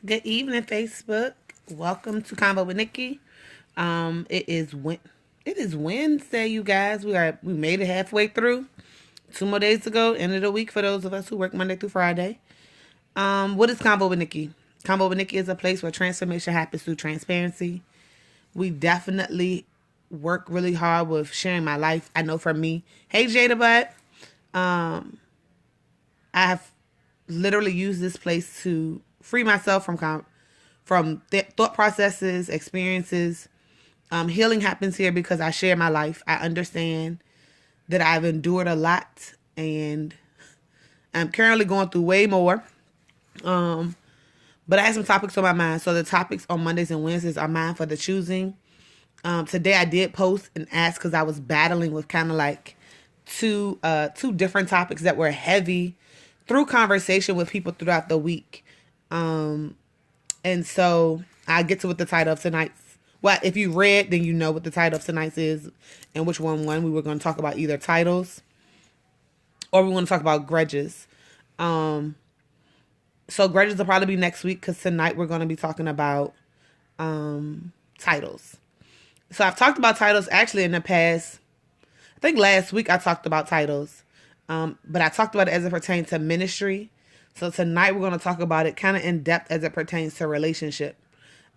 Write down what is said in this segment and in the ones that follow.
Good evening, Facebook. Welcome to Convo with Nikki. It is Wednesday, you guys. We made it halfway through. 2 more days to go. End of the week for those of us who work Monday through Friday. What is Convo with Nikki? Convo with Nikki is a place where transformation happens through transparency. We definitely work really hard with sharing my life. I know for me. Hey Jada Butt. I have literally used this place to free myself from thought processes, experiences. Healing happens here because I share my life. I understand that I've endured a lot, and I'm currently going through way more. But I have some topics on my mind. So the topics on Mondays and Wednesdays are mine for the choosing. Today I did post and ask because I was battling with kind of like two different topics that were heavy through conversation with people throughout the week. And so I get to what the title of tonight's. Well, if you read, then you know what the title of tonight's is and which one won. We were going to talk about either titles or we want to talk about grudges. So grudges will probably be next week because tonight we're going to be talking about titles. So I've talked about titles actually in the past. I think last week I talked about titles, but I talked about it as it pertains to ministry. So tonight we're going to talk about it kind of in depth as it pertains to relationship.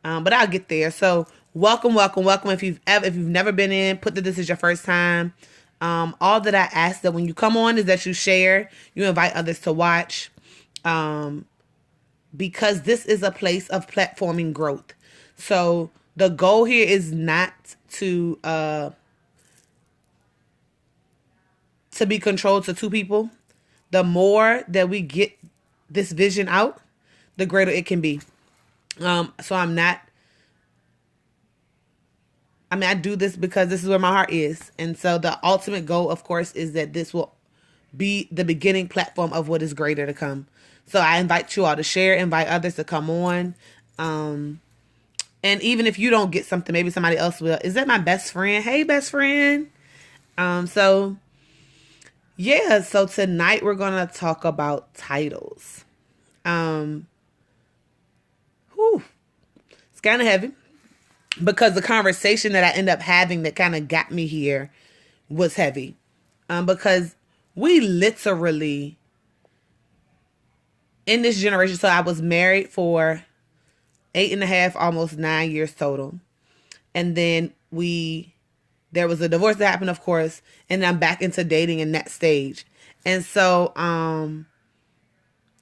But I'll get there. So welcome. If you've never been in, put that this is your first time. All that I ask that when you come on is that you share, you invite others to watch, because this is a place of platforming growth. So the goal here is not to be controlled to two people. The more that we get this vision out, the greater it can be. So I do this because this is where my heart is. And so the ultimate goal, of course, is that this will be the beginning platform of what is greater to come. So I invite you all to share, invite others to come on. And even if you don't get something, maybe somebody else will. Is that my best friend? Hey, best friend. So tonight we're going to talk about titles. It's kind of heavy because the conversation that I end up having that kind of got me here was heavy. Because we literally, in this generation, so I was married for 8.5, almost 9 years total. And then there was a divorce that happened, of course, and I'm back into dating in that stage. And so,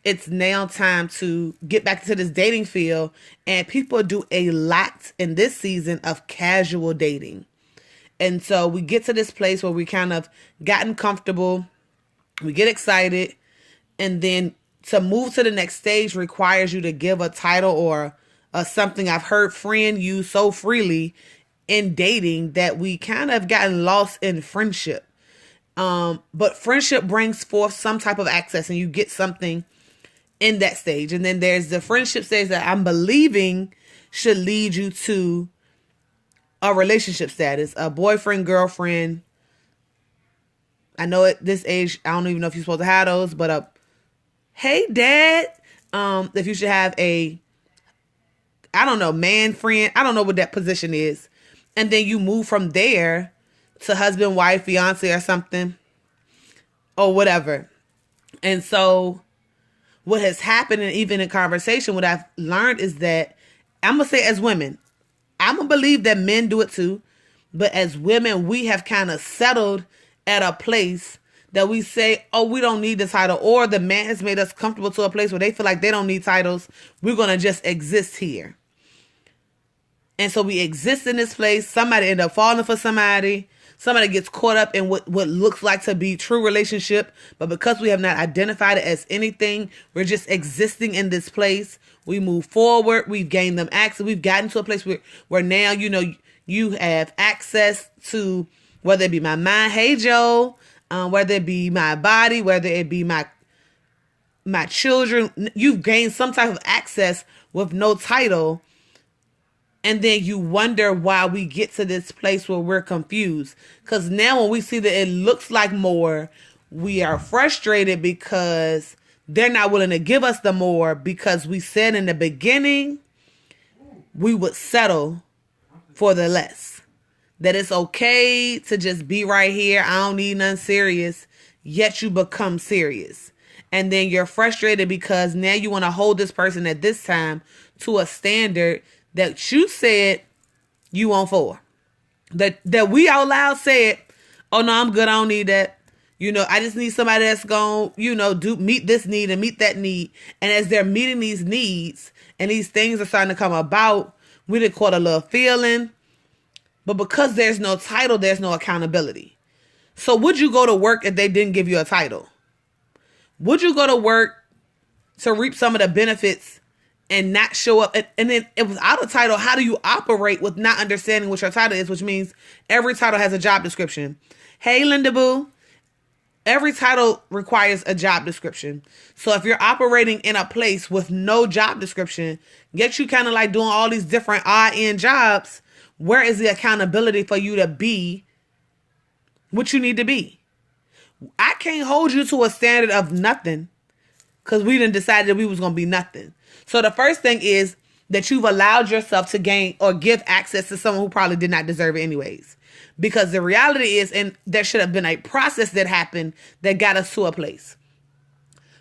it's now time to get back into this dating field, and people do a lot in this season of casual dating. And so we get to this place where we kind of gotten comfortable, we get excited, and then to move to the next stage requires you to give a title or something. I've heard friend use so freely in dating that we kind of gotten lost in friendship. But friendship brings forth some type of access, and you get something in that stage. And then there's the friendship stage that I'm believing should lead you to a relationship status, a boyfriend, girlfriend. I know at this age, I don't even know if you're supposed to have those, but hey dad, if you should have I don't know, man, friend, I don't know what that position is. And then you move from there to husband, wife, fiance or something or whatever. And so what has happened, and even in conversation, what I've learned is that I'm going to say as women, I'm going to believe that men do it too. But as women, we have kind of settled at a place that we say, oh, we don't need the title, or the man has made us comfortable to a place where they feel like they don't need titles. We're going to just exist here. And so we exist in this place. Somebody end up falling for somebody. Somebody gets caught up in what looks like to be true relationship. But because we have not identified it as anything, we're just existing in this place. We move forward. We've gained them access. We've gotten to a place where now, you have access to, whether it be my mind, hey Joe, whether it be my body, whether it be my children. You've gained some type of access with no title. And then you wonder why we get to this place where we're confused. Because now when we see that it looks like more, we are frustrated because they're not willing to give us the more because we said in the beginning we would settle for the less. That it's okay to just be right here. I don't need nothing serious. Yet you become serious. And then you're frustrated because now you want to hold this person at this time to a standard that you said you want for. That we out loud said, oh no, I'm good. I don't need that. I just need somebody that's going to, meet this need and meet that need. And as they're meeting these needs and these things are starting to come about, we done caught a little feeling. But because there's no title, there's no accountability. So would you go to work if they didn't give you a title? Would you go to work to reap some of the benefits and not show up? And then without a title, how do you operate with not understanding what your title is? Which means every title has a job description. Hey, Linda Boo. Every title requires a job description. So if you're operating in a place with no job description, yet you kind of like doing all these different odd end jobs, where is the accountability for you to be what you need to be? I can't hold you to a standard of nothing because we done decided that we was going to be nothing. So the first thing is that you've allowed yourself to gain or give access to someone who probably did not deserve it anyways. Because the reality is, and there should have been a process that happened that got us to a place.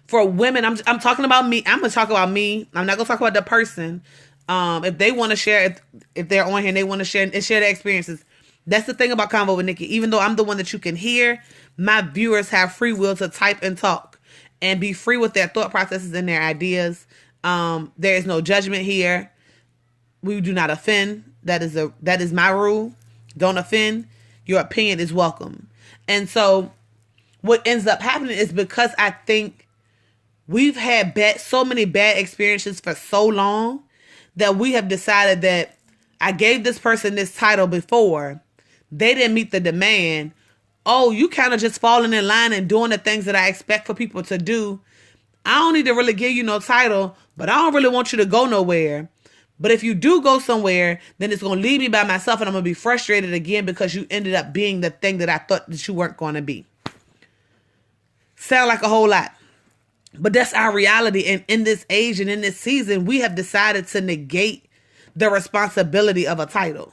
For women, I'm talking about me. I'm going to talk about me. I'm not going to talk about the person. If they want to share, if they're on here and they want to share their experiences. That's the thing about Convo with Nikki. Even though I'm the one that you can hear, my viewers have free will to type and talk and be free with their thought processes and their ideas. There is no judgment here. We do not offend. That is my rule. Don't offend. Your opinion is welcome. And so what ends up happening is because I think we've had so many bad experiences for so long that we have decided that I gave this person this title before. They didn't meet the demand. Oh, you kind of just falling in line and doing the things that I expect for people to do. I don't need to really give you no title, but I don't really want you to go nowhere. But if you do go somewhere, then it's going to leave me by myself and I'm going to be frustrated again because you ended up being the thing that I thought that you weren't going to be. Sound like a whole lot. But that's our reality. And in this age and in this season, we have decided to negate the responsibility of a title.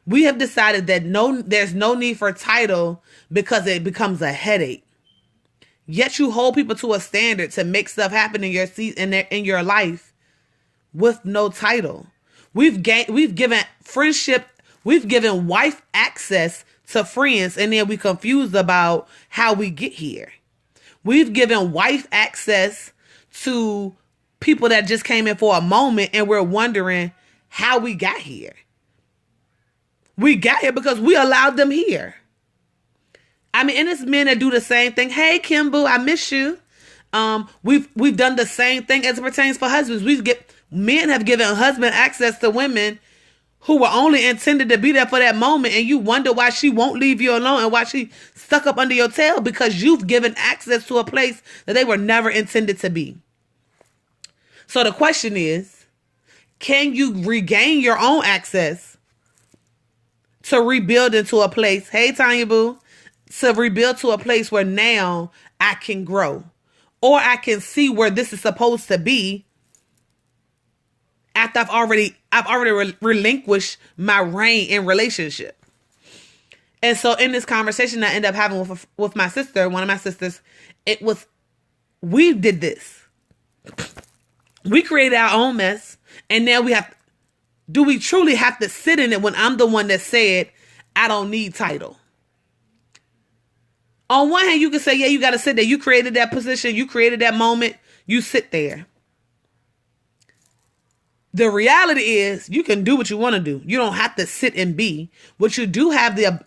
We have decided that there's no need for a title because it becomes a headache. Yet you hold people to a standard to make stuff happen in your life with no title. We've given friendship, we've given wife access to friends, and then we confused about how we get here. We've given wife access to people that just came in for a moment, and we're wondering how we got here. We got here because we allowed them here. I mean, and it's men that do the same thing. Hey, Kimbo, I miss you. We've done the same thing as it pertains for husbands. Men have given husband access to women who were only intended to be there for that moment, and you wonder why she won't leave you alone and why she stuck up under your tail because you've given access to a place that they were never intended to be. So the question is, can you regain your own access to rebuild into a place? Hey, Tanya Boo. To rebuild to a place where now I can grow, or I can see where this is supposed to be after I've already relinquished my reign in relationship. And so in this conversation I ended up having with my sister, one of my sisters, we did this. We created our own mess, and now do we truly have to sit in it when I'm the one that said I don't need title? On one hand, you can say, yeah, you got to sit there. You created that position. You created that moment. You sit there. The reality is you can do what you want to do. You don't have to sit and be. Which we do have the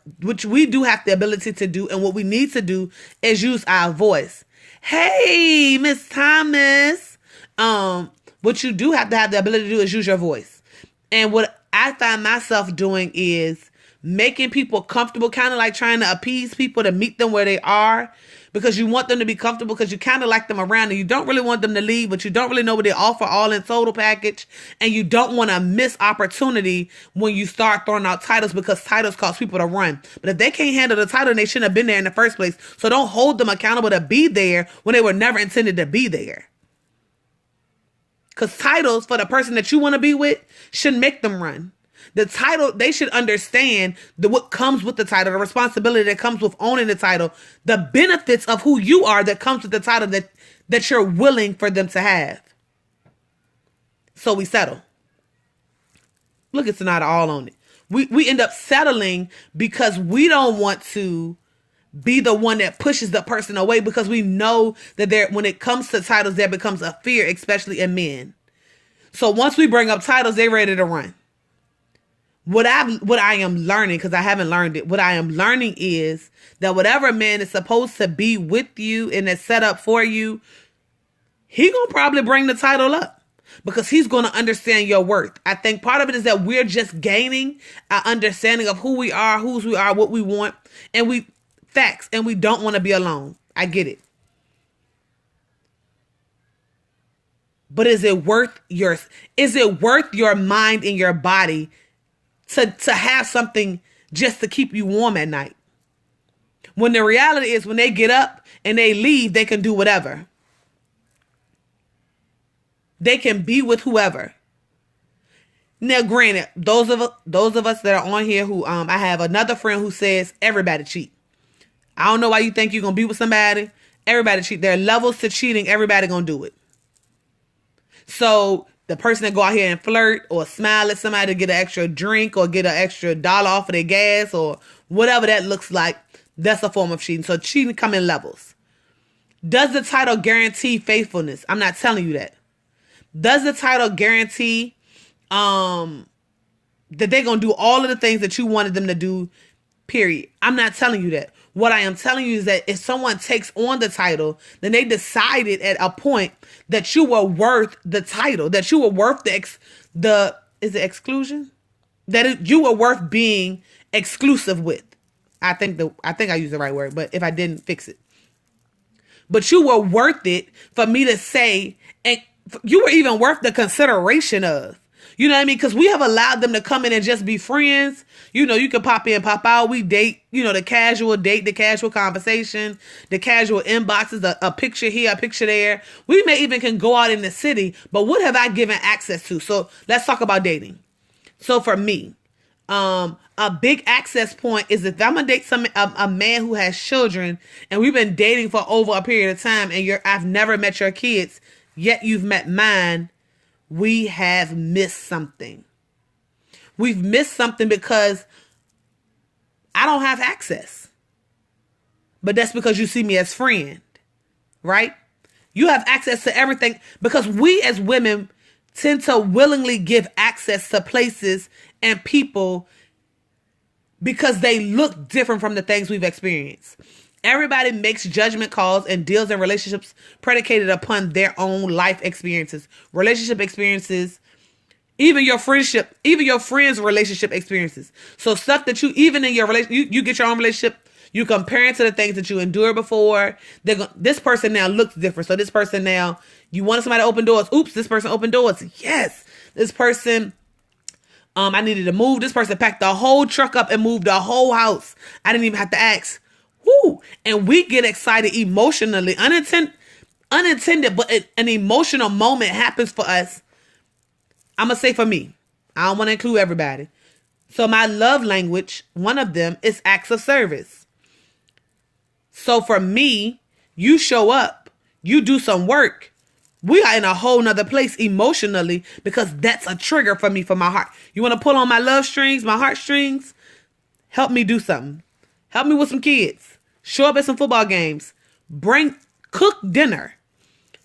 ability to do, and what we need to do is use our voice. Hey, Miss Thomas. What you do have to have the ability to do is use your voice. And what I find myself doing is making people comfortable, kind of like trying to appease people to meet them where they are, because you want them to be comfortable, because you kind of like them around and you don't really want them to leave, but you don't really know what they offer all in total package. And you don't want to miss opportunity when you start throwing out titles, because titles cause people to run. But if they can't handle the title, they shouldn't have been there in the first place. So don't hold them accountable to be there when they were never intended to be there. Because titles for the person that you want to be with should make them run. The title, they should understand what comes with the title, the responsibility that comes with owning the title, the benefits of who you are that comes with the title that you're willing for them to have. So we settle. Look at Sonata all on it. We end up settling because we don't want to be the one that pushes the person away, because we know that when it comes to titles, there becomes a fear, especially in men. So once we bring up titles, they're ready to run. What I am learning, because I haven't learned it, what I am learning is that whatever man is supposed to be with you and is set up for you, he gonna probably bring the title up because he's gonna understand your worth. I think part of it is that we're just gaining our understanding of who we are, whose we are, what we want, and we don't want to be alone. I get it. But is it worth your mind and your body to have something just to keep you warm at night? When the reality is, when they get up and they leave, they can do whatever. They can be with whoever. Now, granted, those of us that are on here who I have another friend who says everybody cheat. I don't know why you think you're gonna be with somebody. Everybody cheat. There are levels to cheating. Everybody gonna do it. So the person that go out here and flirt or smile at somebody to get an extra drink or get an extra $1 off of their gas or whatever that looks like, that's a form of cheating. So cheating come in levels. Does the title guarantee faithfulness? I'm not telling you that. Does the title guarantee that they're going to do all of the things that you wanted them to do, period? I'm not telling you that. What I am telling you is that if someone takes on the title, then they decided at a point that you were worth the title, that you were worth is it exclusion? You were worth being exclusive with. I think I used the right word, but if I didn't, fix it. But you were worth it for me to say, and you were even worth the consideration of. You know what I mean? Because we have allowed them to come in and just be friends. You know, you can pop in, pop out. We date, the casual date, the casual conversation, the casual inboxes, a picture here, a picture there. We may even can go out in the city, but what have I given access to? So let's talk about dating. So for me, a big access point is if I'm gonna date a man who has children and we've been dating for over a period of time and I've never met your kids, yet you've met mine. We have missed something. We've missed something because I don't have access. But that's because you see me as friend, right? You have access to everything because we as women tend to willingly give access to places and people because they look different from the things we've experienced. Everybody makes judgment calls and deals in relationships predicated upon their own life experiences, relationship experiences, even your friends' relationship experiences. So stuff that even in your relationship, you get your own relationship, you compare it to the things that you endured before. This person now looks different. So this person now, you wanted somebody to open doors. Oops, this person opened doors. Yes. This person, I needed to move. This person packed the whole truck up and moved the whole house. I didn't even have to ask. Woo. And we get excited emotionally, unintended, but an emotional moment happens for us. I'm going to say for me, I don't want to include everybody. So my love language, one of them is acts of service. So for me, you show up, you do some work. We are in a whole nother place emotionally because that's a trigger for me, for my heart. You want to pull on my love strings, my heartstrings? Help me do something. Help me with some kids. Show up at some football games. Cook dinner.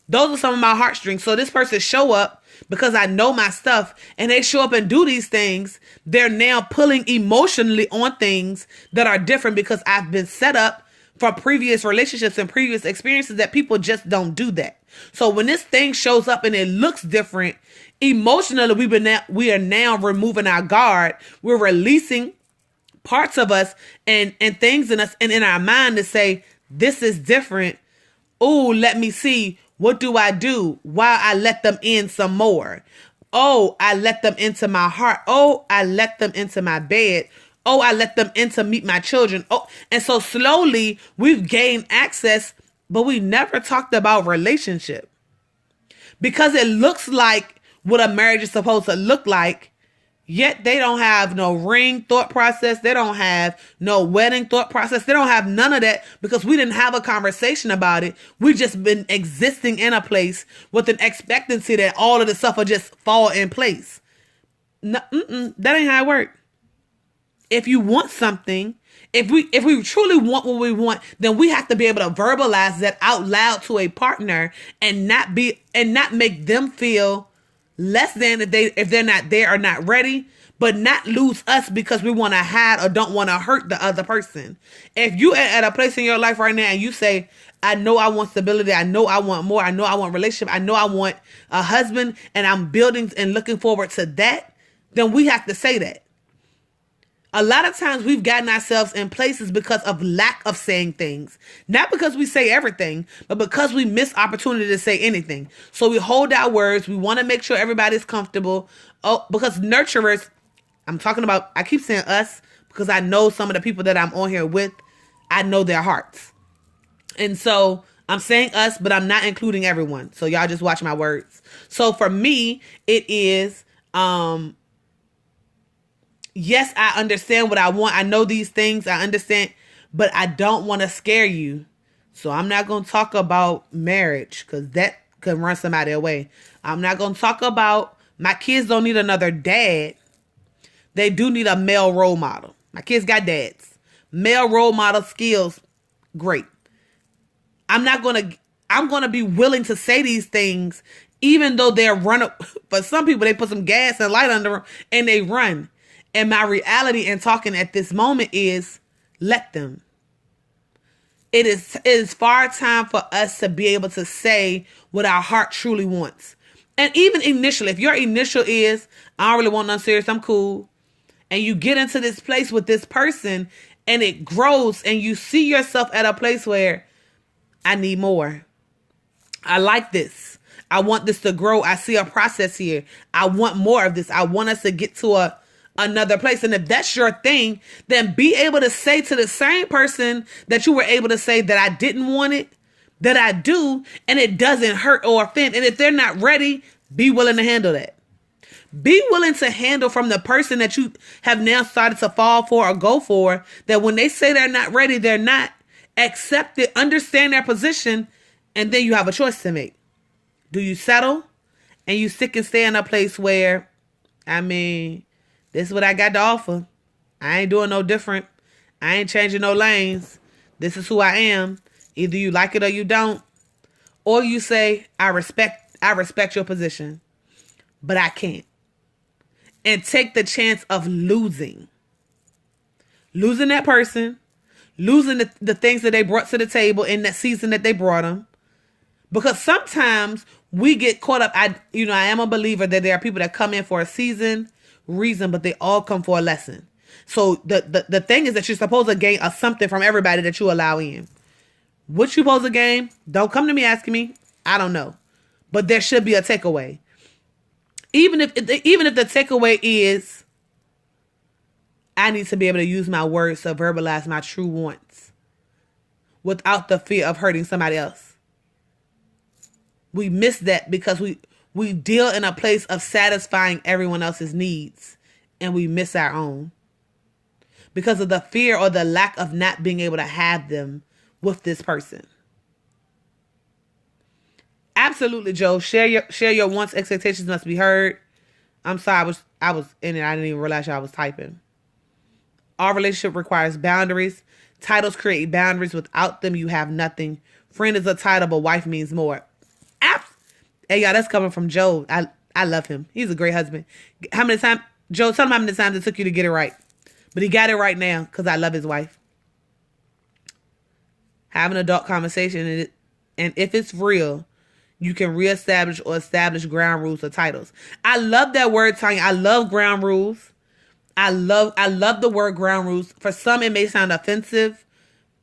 Those are some of my heartstrings. So this person show up because I know my stuff and they show up and do these things. They're now pulling emotionally on things that are different because I've been set up for previous relationships and previous experiences that people just don't do that. So when this thing shows up and it looks different, emotionally, we are now removing our guard. We're releasing parts of us and things in us and in our mind to say, This is different. Oh, let me see. What do I do? Why I let them in some more? Oh, I let them into my heart. Oh, I let them into my bed. Oh, I let them in to meet my children. Oh, and so slowly we've gained access, but we never talked about relationship because it looks like what a marriage is supposed to look like. Yet they don't have no ring thought process. They don't have no wedding thought process. They don't have none of that because we didn't have a conversation about it. We just been existing in a place with an expectancy that all of the stuff will just fall in place. No, that ain't how it works. If you want something, if we truly want what we want, then we have to be able to verbalize that out loud to a partner and not make them feel less than if they're not there or not ready, but not lose us because we want to hide or don't want to hurt the other person. If you at a place in your life right now and you say, I know I want stability, I know I want more, I know I want relationship, I know I want a husband, and I'm building and looking forward to that, then we have to say that. A lot of times we've gotten ourselves in places because of lack of saying things. Not because we say everything, but because we miss opportunity to say anything. So we hold our words. We want to make sure everybody's comfortable. Oh, because nurturers, I keep saying us because I know some of the people that I'm on here with, I know their hearts. And so I'm saying us, but I'm not including everyone. So y'all just watch my words. So for me, it is, yes, I understand what I want. I know these things. I understand, but I don't want to scare you. So I'm not going to talk about marriage because that could run somebody away. I'm not going to talk about my kids don't need another dad. They do need a male role model. My kids got dads. Male role model skills, great. I'm going to be willing to say these things even though they're for some people, they put some gas and light under them and they run. And my reality in talking at this moment is let them. It is far time for us to be able to say what our heart truly wants. And even initially, if your initial is, I don't really want nothing serious, I'm cool. And you get into this place with this person and it grows and you see yourself at a place where I need more. I like this. I want this to grow. I see a process here. I want more of this. I want us to get to another place. And if that's your thing, then be able to say to the same person that you were able to say that I didn't want it, that I do, and it doesn't hurt or offend. And if they're not ready, be willing to handle that. Be willing to handle from the person that you have now started to fall for or go for, that when they say they're not ready, they're not. Accept it, understand their position, and then you have a choice to make. Do you settle and you stick and stay in a place where, this is what I got to offer. I ain't doing no different. I ain't changing no lanes. This is who I am. Either you like it or you don't. Or you say, I respect your position, but I can't. And take the chance of losing. Losing that person. Losing the things that they brought to the table in that season that they brought them. Because sometimes we get caught up. I am a believer that there are people that come in for a reason, but they all come for a lesson. So the thing is that you're supposed to gain something from everybody that you allow in. What you supposed to gain? Don't come to me asking me. I don't know. But there should be a takeaway. Even if the takeaway is, I need to be able to use my words to verbalize my true wants without the fear of hurting somebody else. We miss that because we deal in a place of satisfying everyone else's needs and we miss our own because of the fear or the lack of not being able to have them with this person. Absolutely, Joe. Share your wants. Expectations must be heard. I'm sorry, I was in it. I didn't even realize I was typing. Our relationship requires boundaries. Titles create boundaries. Without them, you have nothing. Friend is a title, but wife means more. Hey, y'all, that's coming from Joe. I love him. He's a great husband. How many times, Joe, tell him how many times it took you to get it right. But he got it right now because I love his wife. Have an adult conversation, and if it's real, you can reestablish or establish ground rules or titles. I love that word, Tanya. I love ground rules. I love the word ground rules. For some, it may sound offensive,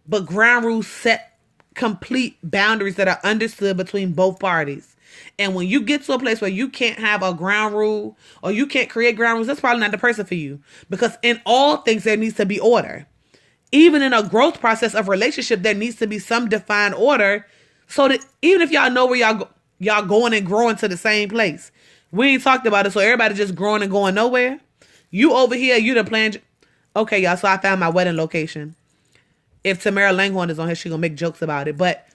but ground rules set complete boundaries that are understood between both parties. And when you get to a place where you can't have a ground rule or you can't create ground rules, that's probably not the person for you. Because in all things, there needs to be order. Even in a growth process of relationship, there needs to be some defined order so that even if y'all know where y'all going and growing to the same place. We ain't talked about it, so everybody just growing and going nowhere. You over here, you the plan. Okay, y'all, so I found my wedding location. If Tamara Langhorne is on here, she gonna make jokes about it. But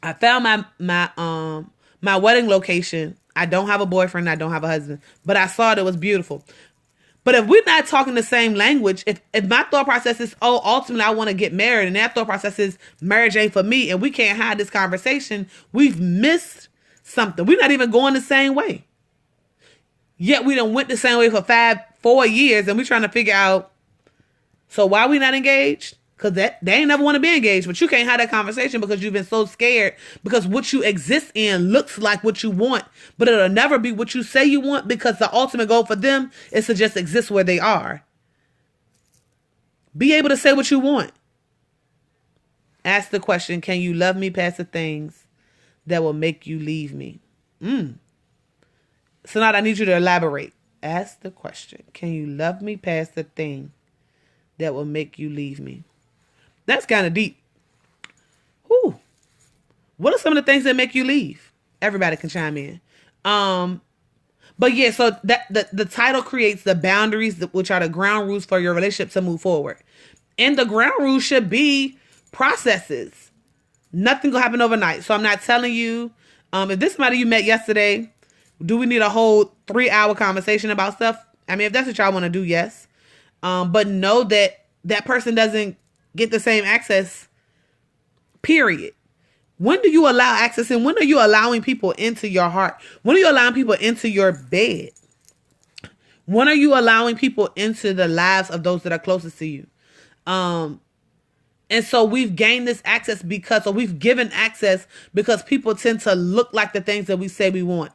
I found my wedding location. I don't have a boyfriend. I don't have a husband. But I saw it was beautiful. But if we're not talking the same language, if my thought process is, oh, ultimately I want to get married, and that thought process is marriage ain't for me, and we can't have this conversation, we've missed something. We're not even going the same way. Yet we done went the same way for 4 years, and we trying to figure out, so why we not engaged? Because they ain't never want to be engaged, but you can't have that conversation because you've been so scared because what you exist in looks like what you want, but it'll never be what you say you want because the ultimate goal for them is to just exist where they are. Be able to say what you want. Ask the question, can you love me past the things that will make you leave me? So now I need you to elaborate. Ask the question, can you love me past the thing that will make you leave me? That's kind of deep. Whew. What are some of the things that make you leave? Everybody can chime in. But yeah, so that the title creates the boundaries, which are the ground rules for your relationship to move forward. And the ground rules should be processes. Nothing will happen overnight. So I'm not telling you, if this is somebody you met yesterday, do we need a whole 3-hour conversation about stuff? I mean, if that's what y'all want to do, yes. But know that that person doesn't get the same access, period. When do you allow access and when are you allowing people into your heart? When are you allowing people into your bed? When are you allowing people into the lives of those that are closest to you? And so we've gained this access or we've given access because people tend to look like the things that we say we want.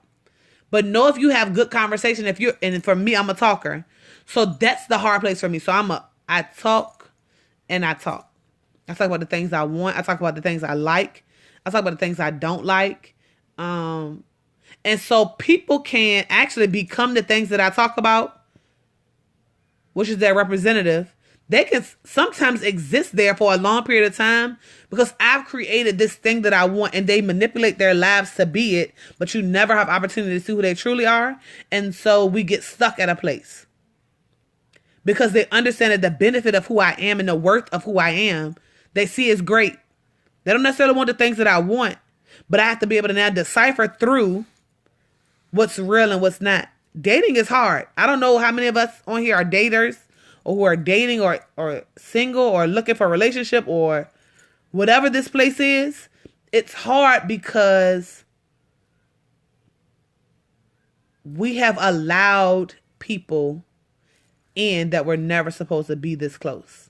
But know if you have good conversation, and for me, I'm a talker. So that's the hard place for me. So I talk and I talk. I talk about the things I want. I talk about the things I like. I talk about the things I don't like. And so people can actually become the things that I talk about, which is their representative. They can sometimes exist there for a long period of time because I've created this thing that I want and they manipulate their lives to be it, but you never have opportunity to see who they truly are. And so we get stuck at a place because they understand that the benefit of who I am and the worth of who I am, they see is great. They don't necessarily want the things that I want, but I have to be able to now decipher through what's real and what's not. Dating is hard. I don't know how many of us on here are daters, or who are dating or single or looking for a relationship or whatever this place is. It's hard because we have allowed people in that were never supposed to be this close.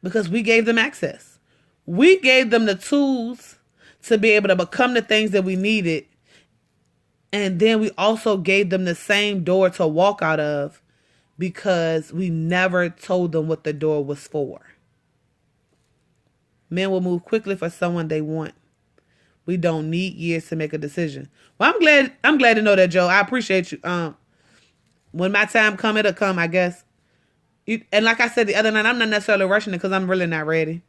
Because we gave them access. We gave them the tools to be able to become the things that we needed. And then we also gave them the same door to walk out of because we never told them what the door was for. Men will move quickly for someone they want. We don't need years to make a decision. Well, I'm glad to know that, Joe. I appreciate you. When my time come, it'll come, I guess. And like I said the other night, I'm not necessarily rushing it because I'm really not ready.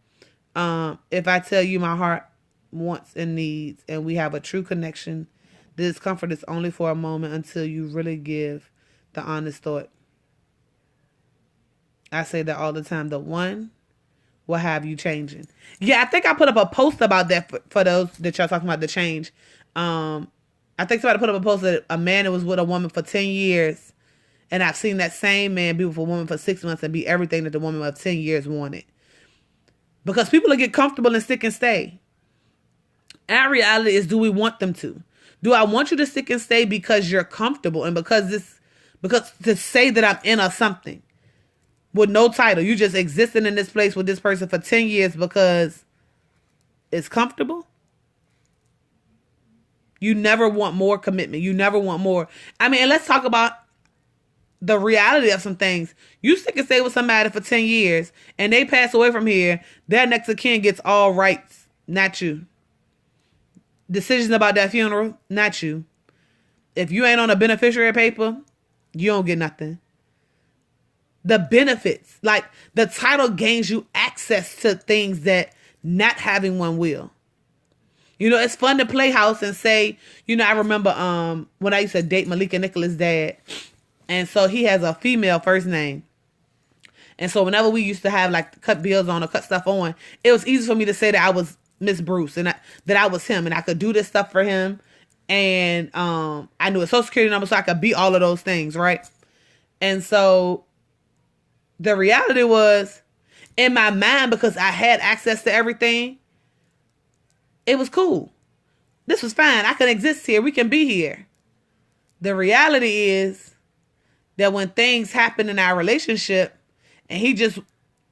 If I tell you my heart wants and needs and we have a true connection, the discomfort is only for a moment until you really give the honest thought. I say that all the time. The one will have you changing. Yeah, I think I put up a post about that for those that y'all talking about the change. I think somebody put up a post that a man that was with a woman for 10 years, and I've seen that same man be with a woman for 6 months and be everything that the woman of 10 years wanted. Because people will get comfortable and stick and stay. Our reality is, do we want them to? Do I want you to stick and stay because you're comfortable and because to say that I'm in or something with no title? You just existing in this place with this person for 10 years because it's comfortable? You never want more commitment. You never want more. I mean, and let's talk about the reality of some things. You stick and stay with somebody for 10 years and they pass away from here, their next of kin gets all rights, not you. Decisions about that funeral, not you. If you ain't on a beneficiary paper, you don't get nothing. The benefits, like the title gains you access to things that not having one will. You know, it's fun to play house and say, you know, I remember when I used to date Malika Nicholas' dad. And so he has a female first name. And so whenever we used to have like cut bills on or cut stuff on, it was easy for me to say that I was Miss Bruce and that I was him and I could do this stuff for him. And I knew a social security number so I could be all of those things, right? And so the reality was, in my mind, because I had access to everything, it was cool. This was fine. I can exist here. We can be here. The reality is that when things happen in our relationship and he just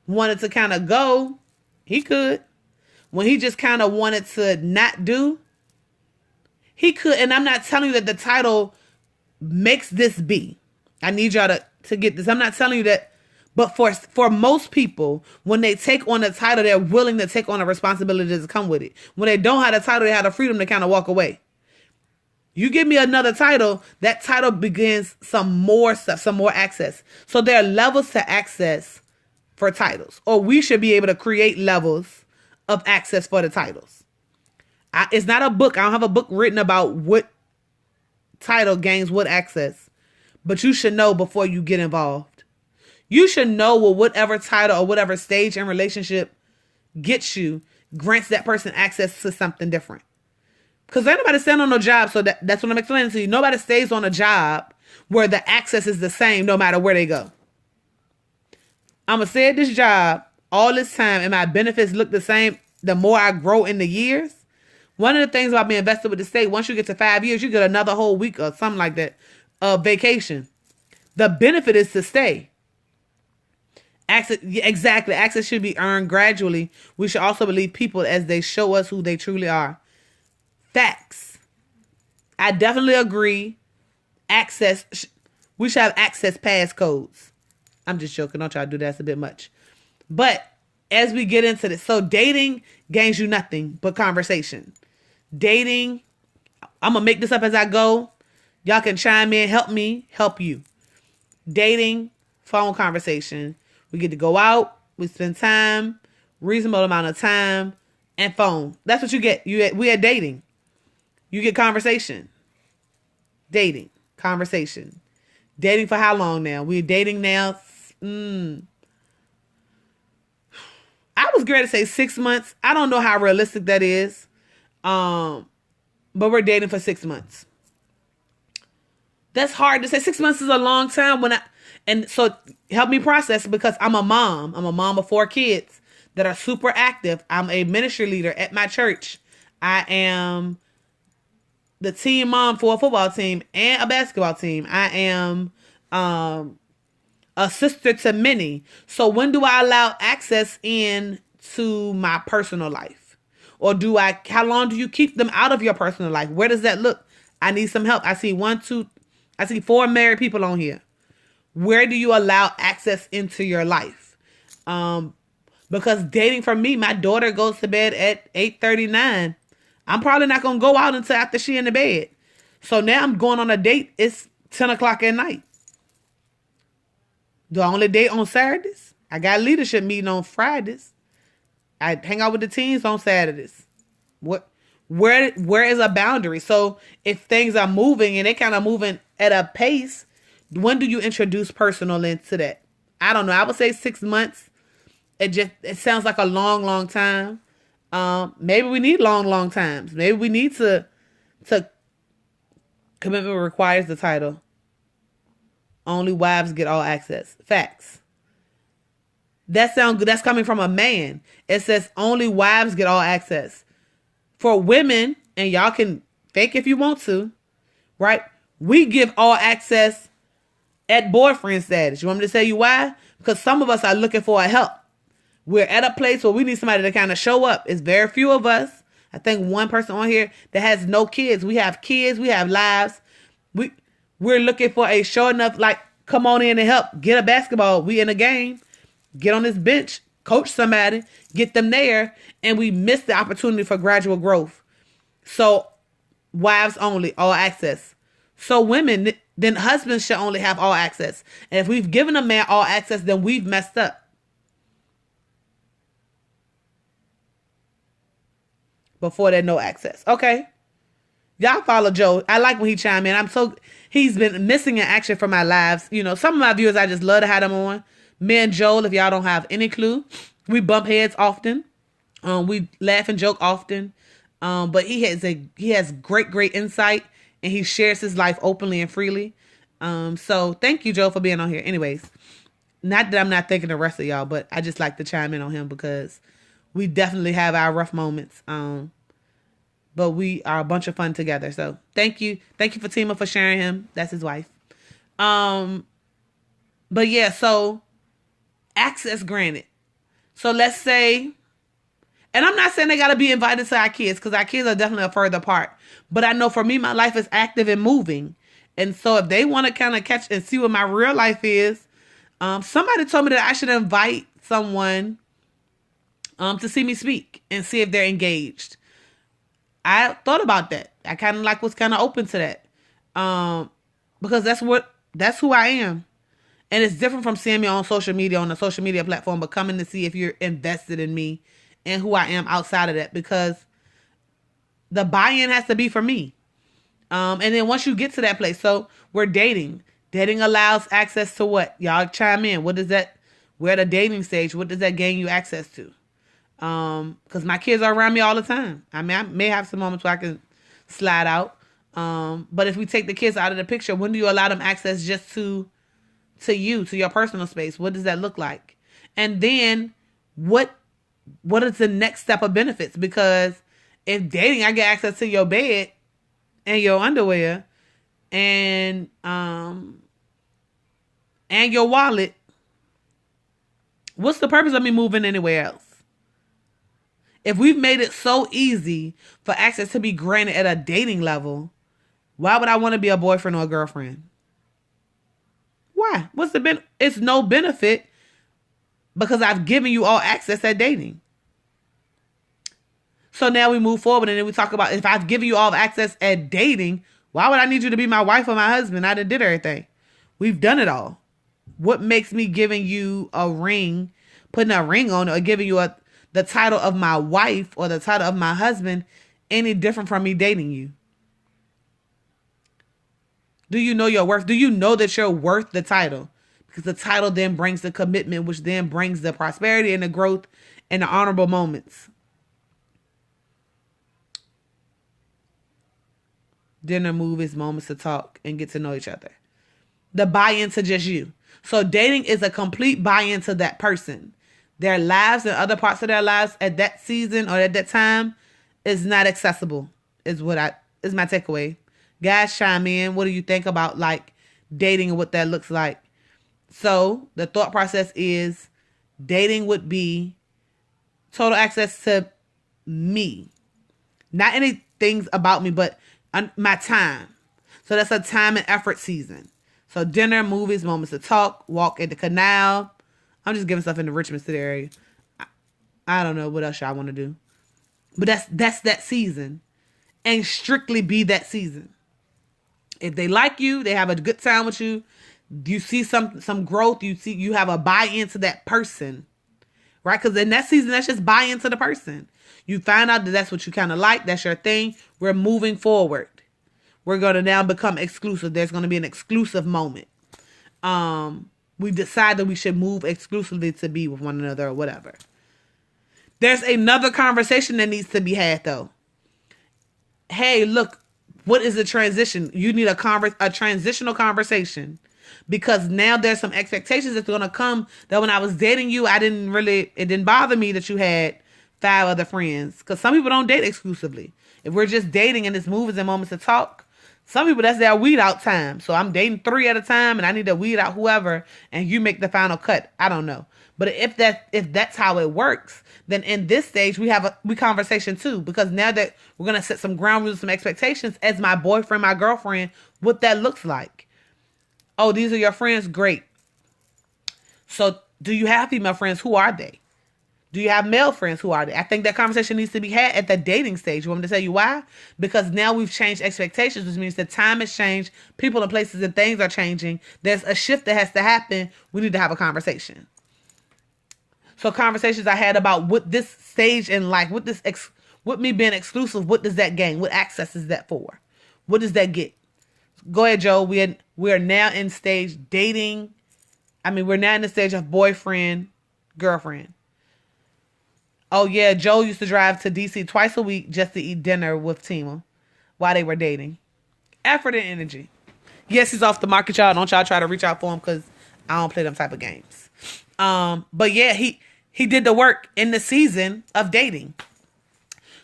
wanted to kind of go, he could. When he just kind of wanted to not do, he could. And I'm not telling you that the title makes this be. I need y'all to get this. I'm not telling you that. But for most people, when they take on the title, they're willing to take on the responsibilities that come with it. When they don't have the title, they have the freedom to kind of walk away. You give me another title, that title begins some more stuff, some more access. So there are levels to access for titles. Or we should be able to create levels of access for the titles. It's not a book. I don't have a book written about what title gains what access. But you should know before you get involved. You should know what whatever title or whatever stage in relationship gets you, grants that person access to something different. Because ain't nobody staying on no job, so that's what I'm explaining to you. Nobody stays on a job where the access is the same no matter where they go. I'm going to stay at this job all this time and my benefits look the same the more I grow in the years. One of the things about being invested with the state, once you get to 5 years, you get another whole week or something like that of vacation. The benefit is to stay. Access, exactly. Access should be earned gradually. We should also believe people as they show us who they truly are. Facts. I definitely agree. Access. We should have access passcodes. I'm just joking. Don't try to do that. It's a bit much. But as we get into this, so dating gains you nothing but conversation. Dating, I'm going to make this up as I go. Y'all can chime in, help me, help you. Dating, phone conversation. We get to go out, we spend time, reasonable amount of time, and phone. That's what you get. We are dating. You get conversation. Dating, conversation. Dating for how long now? We're dating now. I was great to say 6 months. I don't know how realistic that is. But we're dating for 6 months. That's hard to say. 6 months is a long time and so help me process because I'm a mom. I'm a mom of 4 kids that are super active. I'm a ministry leader at my church. I am the team mom for a football team and a basketball team. I am a sister to many. So when do I allow access in to my personal life? Or how long do you keep them out of your personal life? Where does that look? I need some help. I see 4 married people on here. Where do you allow access into your life? Because dating for me, my daughter goes to bed at 8:39. I'm probably not going to go out until after she in the bed. So now I'm going on a date. It's 10 o'clock at night. Do I only date on Saturdays? I got leadership meeting on Fridays. I hang out with the teens on Saturdays. Where is a boundary? So if things are moving and they kind of moving at a pace, when do you introduce personal into that? I don't know. I would say 6 months. It sounds like a long, long time. Maybe we need long, long times. Maybe we need to commitment requires the title. Only wives get all access. Facts. That sounds good. That's coming from a man. It says only wives get all access. For women, and y'all can fake if you want to, right? We give all access at boyfriend status. You want me to tell you why? Because some of us are looking for a help. We're at a place where we need somebody to kind of show up. It's very few of us. I think one person on here that has no kids. We have kids. We have lives. We're looking for a show enough, like come on in and help. Get a basketball. We in a game. Get on this bench. Coach somebody. Get them there. And we miss the opportunity for gradual growth. So wives only, all access. So women, then husbands should only have all access. And if we've given a man all access, then we've messed up. Before that, no access. Okay. Y'all follow Joe. I like when he chime in. He's been missing in action from my lives. You know, some of my viewers, I just love to have them on. Me and Joel, if y'all don't have any clue, we bump heads often. We laugh and joke often. But he has great insight, and he shares his life openly and freely. So thank you, Joe, for being on here. Anyways, not that I'm not thanking the rest of y'all, but I just like to chime in on him because we definitely have our rough moments. But we are a bunch of fun together. So thank you. Thank you, Fatima, for sharing him. That's his wife. But yeah, so access granted. So let's say, and I'm not saying they got to be invited to our kids, because our kids are definitely a further apart. But I know for me, my life is active and moving. And so if they want to kind of catch and see what my real life is, somebody told me that I should invite someone to see me speak and see if they're engaged. I thought about that. I kind of was kind of open to that. Because that's who I am. And it's different from seeing me on social media, on a social media platform, but coming to see if you're invested in me and who I am outside of that, because the buy-in has to be for me. And then once you get to that place, so we're dating. Dating allows access to what? Y'all chime in. What does that, we're at a dating stage. What does that gain you access to? Because my kids are around me all the time. I mean, I may have some moments where I can slide out. But if we take the kids out of the picture, when do you allow them access just to you, to your personal space? What does that look like? And then what is the next step of benefits? Because if dating, I get access to your bed and your underwear and your wallet, what's the purpose of me moving anywhere else? If we've made it so easy for access to be granted at a dating level, why would I want to be a boyfriend or a girlfriend? Why? What's the benefit? It's no benefit because I've given you all access at dating. So now we move forward and then we talk about, if I've given you all access at dating, why would I need you to be my wife or my husband? I done did everything. We've done it all. What makes me giving you a ring, putting a ring on it, or giving you the title of my wife or the title of my husband any different from me dating you? Do you know your worth? Do you know that you're worth the title? Because the title then brings the commitment, which then brings the prosperity and the growth and the honorable moments. Dinner, movies, moments to talk and get to know each other. The buy-in to just you. So dating is a complete buy-in to that person. Their lives and other parts of their lives at that season or at that time is not accessible, is my takeaway. Guys, chime in. What do you think about dating and what that looks like? So the thought process is dating would be total access to me. Not any things about me, but my time. So that's a time and effort season. So dinner, movies, moments to talk, walk in the canal. I'm just giving stuff in the Richmond City area. I don't know what else y'all want to do. But that's that season. And strictly be that season. If they like you, they have a good time with you, you see some growth, you have a buy-in to that person. Right? Because in that season, that's just buy into the person. You find out that that's what you kind of like. That's your thing. We're moving forward. We're going to now become exclusive. There's going to be an exclusive moment. We decide that we should move exclusively to be with one another or whatever. There's another conversation that needs to be had, though. Hey, look, what is the transition? You need a transitional conversation. Because now there's some expectations that's going to come that when I was dating you, it didn't bother me that you had 5 other friends. Because some people don't date exclusively. If we're just dating and it's movies and moments to talk, some people, that's their weed out time. So I'm dating 3 at a time and I need to weed out whoever and you make the final cut. I don't know. But if that's how it works, then in this stage we have a conversation too. Because now that we're going to set some ground rules, some expectations as my boyfriend, my girlfriend, what that looks like. Oh, these are your friends? Great. So do you have female friends? Who are they? Do you have male friends? Who are they? I think that conversation needs to be had at the dating stage. You want me to tell you why? Because now we've changed expectations, which means the time has changed. People and places and things are changing. There's a shift that has to happen. We need to have a conversation. So conversations I had about what this stage in life, what me being exclusive, what does that gain? What access is that for? What does that get? Go ahead, Joe. We are now in stage dating. We're now in the stage of boyfriend, girlfriend. Oh yeah, Joe used to drive to DC twice a week just to eat dinner with Tima while they were dating. Effort and energy. Yes, he's off the market, y'all. Don't y'all try to reach out for him because I don't play them type of games. But yeah, he did the work in the season of dating.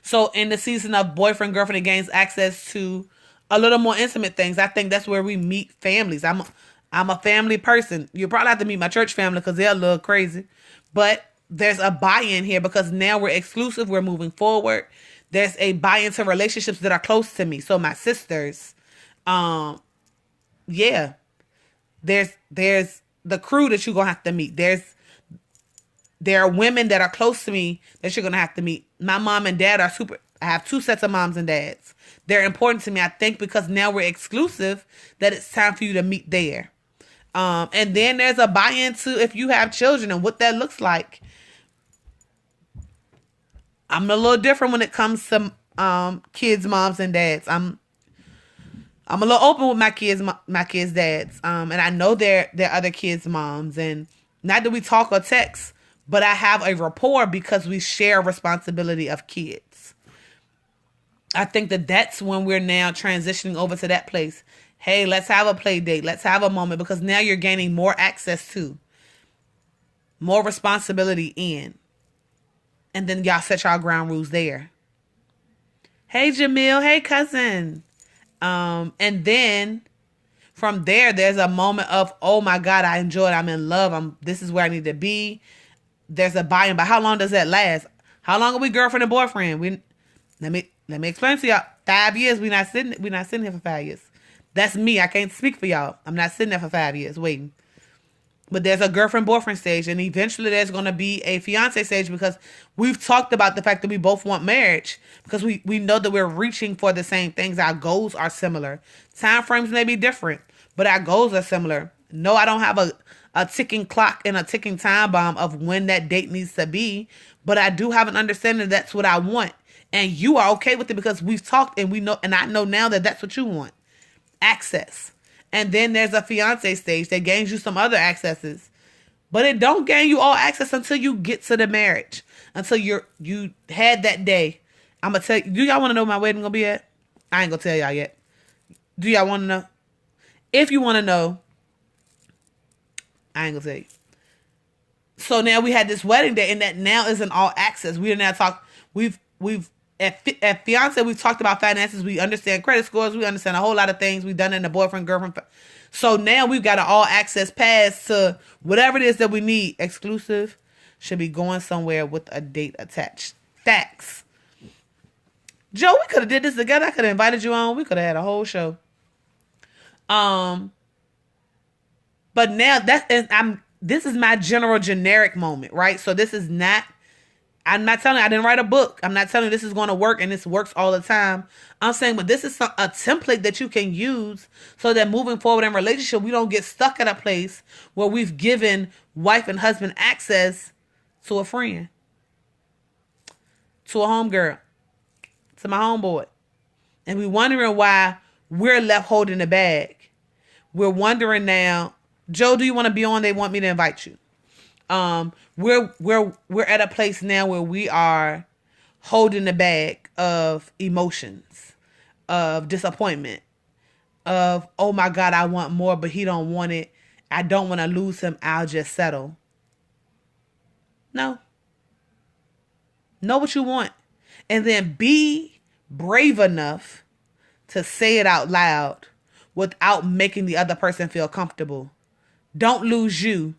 So in the season of boyfriend, girlfriend, it gains access to a little more intimate things. I think that's where we meet families. I'm a family person. You probably have to meet my church family because they're a little crazy. But there's a buy-in here because now we're exclusive. We're moving forward. There's a buy-in to relationships that are close to me. So my sisters, yeah. There's the crew that you're gonna have to meet. There are women that are close to me that you're gonna have to meet. My mom and dad are super. I have two sets of moms and dads. They're important to me. I think because now we're exclusive, that it's time for you to meet there. And then there's a buy-in to if you have children and what that looks like. I'm a little different when it comes to kids, moms, and dads. I'm a little open with my kids' dads. And I know they're other kids' moms. And not that we talk or text, but I have a rapport because we share responsibility of kids. I think that that's when we're now transitioning over to that place. Hey, let's have a play date. Let's have a moment because now you're gaining more access to, more responsibility in. And then y'all set y'all ground rules there. Hey, Jamil. Hey, cousin. And then from there's a moment of, oh my God, I enjoyed. I'm in love. This is where I need to be. There's a buy-in, but how long does that last? How long are we girlfriend and boyfriend? Let me explain to y'all. 5 years. We're not sitting here for 5 years. That's me. I can't speak for y'all. I'm not sitting there for 5 years waiting. But there's a girlfriend-boyfriend stage, and eventually there's going to be a fiance stage because we've talked about the fact that we both want marriage because we know that we're reaching for the same things. Our goals are similar. Time frames may be different, but our goals are similar. No, I don't have a ticking clock and a ticking time bomb of when that date needs to be, but I do have an understanding that's what I want. And you are okay with it because we've talked and we know, and I know now that that's what you want. Access. And then there's a fiance stage that gains you some other accesses. But it don't gain you all access until you get to the marriage. Until you had that day. I'm going to tell you. Do y'all want to know where my wedding going to be at? I ain't going to tell y'all yet. Do y'all want to know? If you want to know, I ain't going to tell you. So now we had this wedding day and that now is an all access. We are now talk. We've at fiance, we've talked about finances. We understand credit scores. We understand a whole lot of things. We've done it in the boyfriend, girlfriend. So now we've got an all access pass to whatever it is that we need. Exclusive should be going somewhere with a date attached. Facts. Joe, we could have did this together. I could have invited you on. We could have had a whole show. But now this is my generic moment, right? So this is not. I'm not telling you I didn't write a book. I'm not telling you this is going to work and this works all the time. I'm saying, but this is a template that you can use so that moving forward in relationship, we don't get stuck at a place where we've given wife and husband access to a friend, to a homegirl, to my homeboy. And we're wondering why we're left holding the bag. We're wondering now, Joe, do you want to be on? They want me to invite you. We're at a place now where we are holding the bag of emotions, of disappointment, of, oh my God, I want more, but he don't want it. I don't want to lose him. I'll just settle. No. Know what you want. And then be brave enough to say it out loud without making the other person feel comfortable. Don't lose you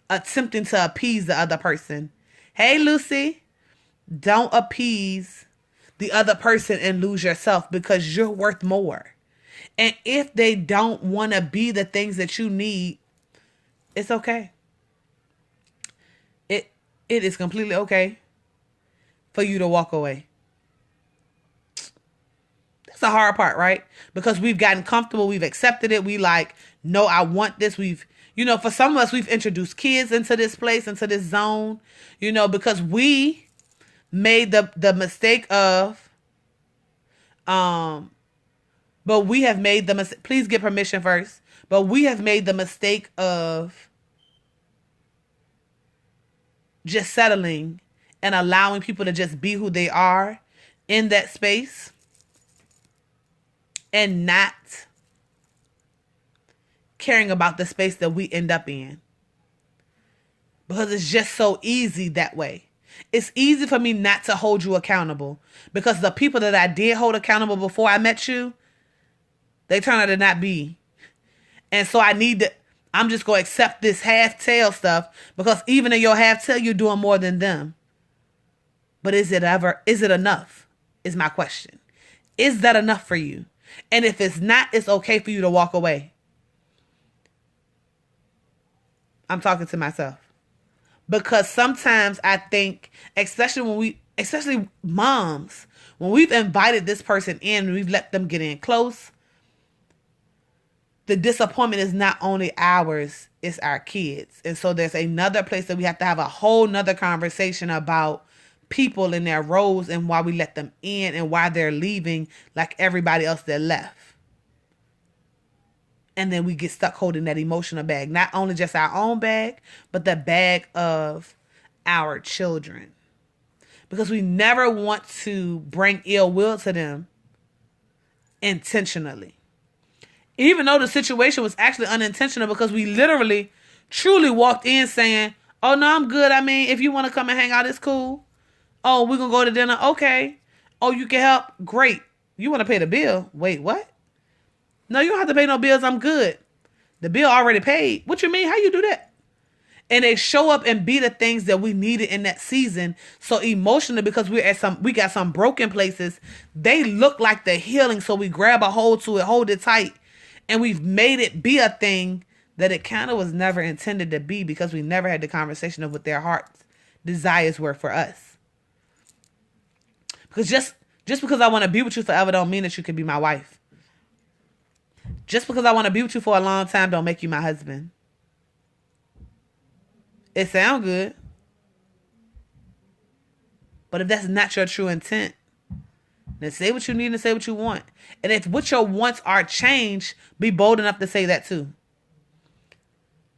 attempting to appease the other person. Hey, Lucy, don't appease the other person and lose yourself because you're worth more. And if they don't want to be the things that you need, it's okay. It is completely okay for you to walk away. That's the hard part, right? Because we've gotten comfortable, we've accepted it. We like, no, I want this. For some of us, we've introduced kids into this place, into this zone, because we made the mistake of, but we have made the mistake. Please get permission first. But we have made the mistake of just settling and allowing people to just be who they are in that space and not caring about the space that we end up in. Because it's just so easy that way. It's easy for me not to hold you accountable because the people that I did hold accountable before I met you, they turn out to not be. And so I'm just going to accept this half-tail stuff because even in your half-tail, you're doing more than them. But is it enough? Is my question. Is that enough for you? And if it's not, it's okay for you to walk away. I'm talking to myself. Because sometimes I think, especially moms, when we've invited this person in and we've let them get in close, the disappointment is not only ours, it's our kids. And so there's another place that we have to have a whole nother conversation about people and their roles and why we let them in and why they're leaving like everybody else that left. And then we get stuck holding that emotional bag. Not only just our own bag, but the bag of our children. Because we never want to bring ill will to them intentionally. Even though the situation was actually unintentional because we literally, truly walked in saying, oh, no, I'm good. I mean, if you want to come and hang out, it's cool. Oh, we're going to go to dinner. Okay. Oh, you can help. Great. You want to pay the bill? Wait, what? No, you don't have to pay no bills. I'm good. The bill already paid. What you mean? How you do that? And they show up and be the things that we needed in that season. So emotionally, because we got some broken places, they look like the healing. So we grab a hold to it, hold it tight. And we've made it be a thing that it kind of was never intended to be because we never had the conversation of what their heart's desires were for us. Because just because I want to be with you forever don't mean that you can be my wife. Just because I want to be with you for a long time don't make you my husband. It sounds good. But if that's not your true intent, then say what you need and say what you want. And if what your wants are changed, be bold enough to say that too.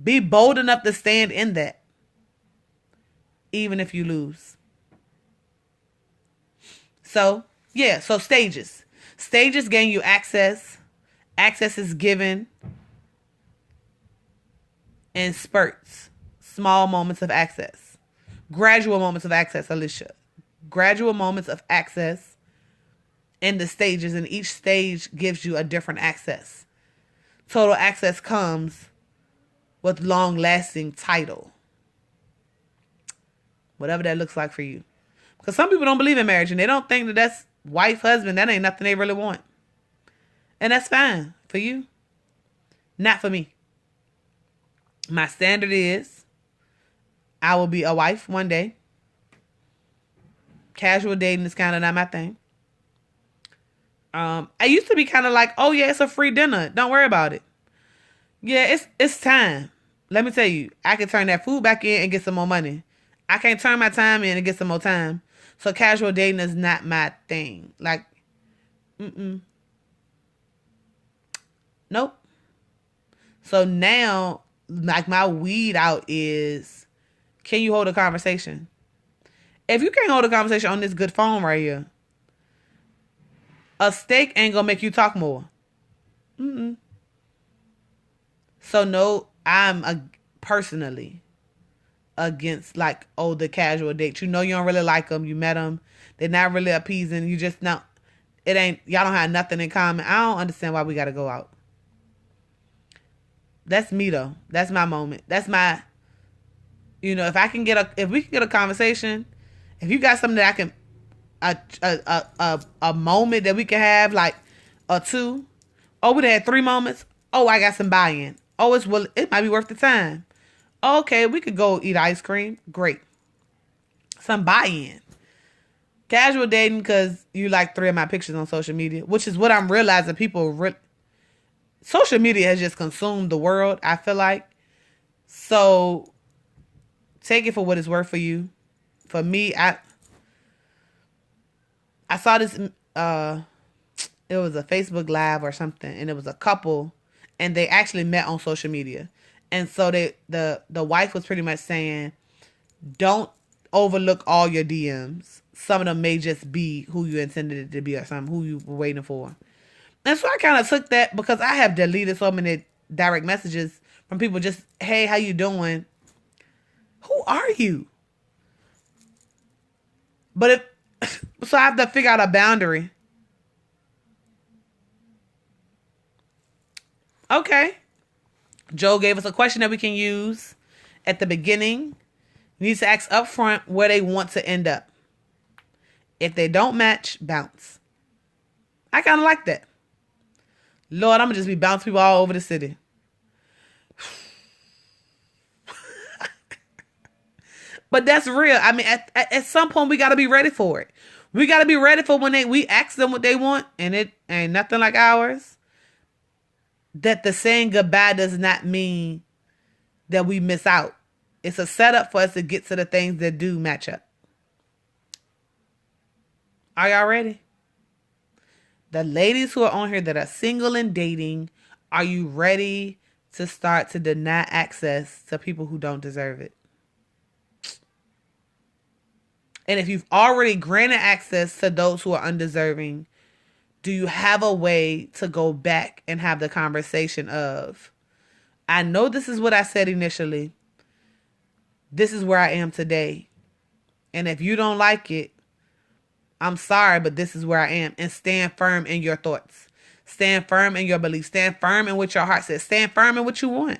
Be bold enough to stand in that. Even if you lose. So stages. Stages gain you access. Access is given in spurts. Small moments of access. Gradual moments of access, Alicia. Gradual moments of access in the stages, and each stage gives you a different access. Total access comes with long-lasting title. Whatever that looks like for you. Because some people don't believe in marriage, and they don't think that that's wife, husband. That ain't nothing they really want. And that's fine for you. Not for me. My standard is I will be a wife one day. Casual dating is kind of not my thing. I used to be kind of like, oh yeah, it's a free dinner. Don't worry about it. Yeah, it's time. Let me tell you, I can turn that food back in and get some more money. I can't turn my time in and get some more time. So casual dating is not my thing. Like, nope. So now, like, my weed out is, can you hold a conversation? If you can't hold a conversation on this good phone right here, a steak ain't gonna make you talk more. So no, I'm personally against like, oh, the casual date. You know you don't really like them. You met them. They're not really appeasing. You just know it ain't. Y'all don't have nothing in common. I don't understand why we gotta go out. That's me though. That's my moment. That's my. If we can get a conversation, if you got something that I can, a moment that we can have, like a two, Oh, we done had 3 moments. Oh, I got some buy-in. Oh, it might be worth the time. Okay, we could go eat ice cream. Great. Some buy-in. Casual dating because you like 3 of my pictures on social media, which is what I'm realizing social media has just consumed the world, I feel like. So take it for what it's worth for you. For me, I saw this it was a Facebook Live or something, and it was a couple, and they actually met on social media. And so the wife was pretty much saying, don't overlook all your DMs. Some of them may just be who you intended it to be or something, who you were waiting for. And so I kind of took that because I have deleted so many direct messages from people just, hey, how you doing? Who are you? But so I have to figure out a boundary. Okay. Joe gave us a question that we can use at the beginning. You need to ask up front where they want to end up. If they don't match, bounce. I kind of like that. Lord, I'm going to just be bouncing people all over the city. But that's real. I mean, at some point, we got to be ready for it. We got to be ready for when we ask them what they want, and it ain't nothing like ours. That the saying goodbye does not mean that we miss out. It's a setup for us to get to the things that do match up. Are y'all ready? The ladies who are on here that are single and dating, are you ready to start to deny access to people who don't deserve it? And if you've already granted access to those who are undeserving, do you have a way to go back and have the conversation of, I know this is what I said initially. This is where I am today. And if you don't like it, I'm sorry, but this is where I am. And stand firm in your thoughts. Stand firm in your beliefs. Stand firm in what your heart says. Stand firm in what you want.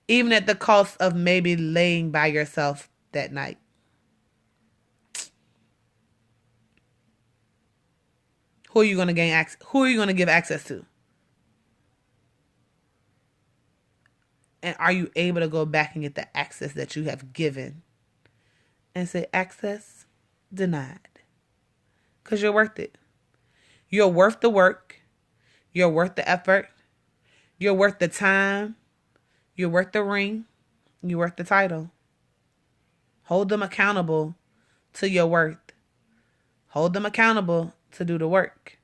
Even at the cost of maybe laying by yourself that night. Who are you going to gain access? Who are you going to give access to? And are you able to go back and get the access that you have given and say access denied? Because you're worth it. You're worth the work. You're worth the effort. You're worth the time. You're worth the ring. You're worth the title. Hold them accountable to your worth. Hold them accountable to do the work.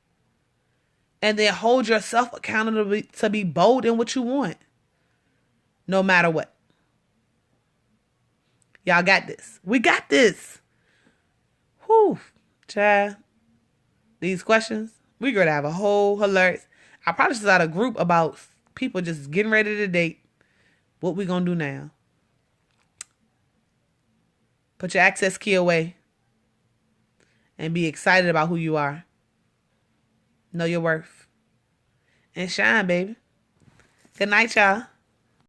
And then hold yourself accountable to be bold in what you want. No matter what. Y'all got this. We got this. Whew. Child. These questions, we're going to have a whole hilarious. I probably should start a group about people just getting ready to date. What we going to do now? Put your access key away. And be excited about who you are. Know your worth. And shine, baby. Good night, y'all.